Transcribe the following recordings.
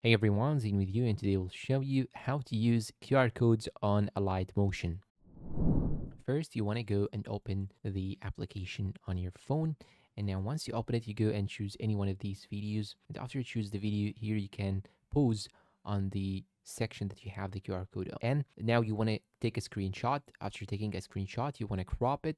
Hey everyone, Zine with you, and today we'll show you how to use QR codes on Alight Motion. First, you want to go and open the application on your phone. And now once you open it, you go and choose any one of these videos. And after you choose the video, here you can pause on the section that you have the QR code on. And now you want to take a screenshot. After taking a screenshot, you want to crop it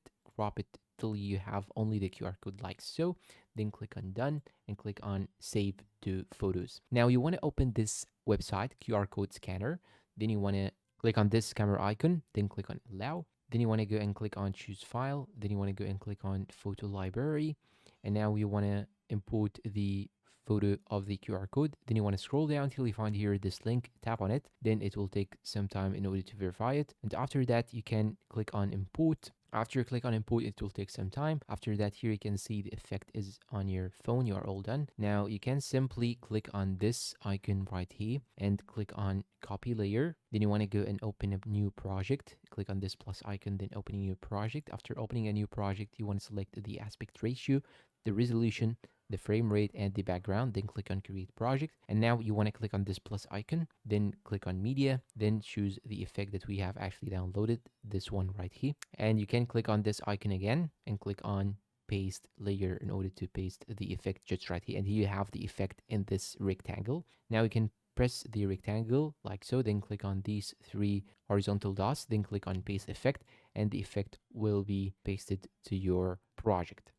till you have only the QR code like so. Then click on done and click on save to photos. Now you want to open this website QR code scanner. Then you want to click on this camera icon, then click on allow. Then you want to go and click on choose file. Then you want to go and click on photo library. And now you want to import the photo of the QR code. Then you want to scroll down till you find here this link, tap on it. Then it will take some time in order to verify it. And after that, you can click on import. After you click on import, it will take some time. After that, here you can see the effect is on your phone. You are all done. Now you can simply click on this icon right here and click on copy layer. Then you want to go and open a new project. Click on this plus icon, then open a new project. After opening a new project, you want to select the aspect ratio, the resolution, the frame rate, and the background. Then click on create project. And now you want to click on this plus icon, then click on media, then choose the effect that we have actually downloaded, this one right here. And you can click on this icon again and click on paste layer in order to paste the effect just right here. And here you have the effect in this rectangle. Now you can press the rectangle like so, then click on these three horizontal dots, then click on paste effect, and the effect will be pasted to your project.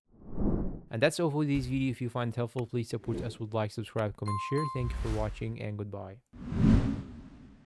And that's all for this video. If you find it helpful, please support us with like, subscribe, comment, share. Thank you for watching, and goodbye.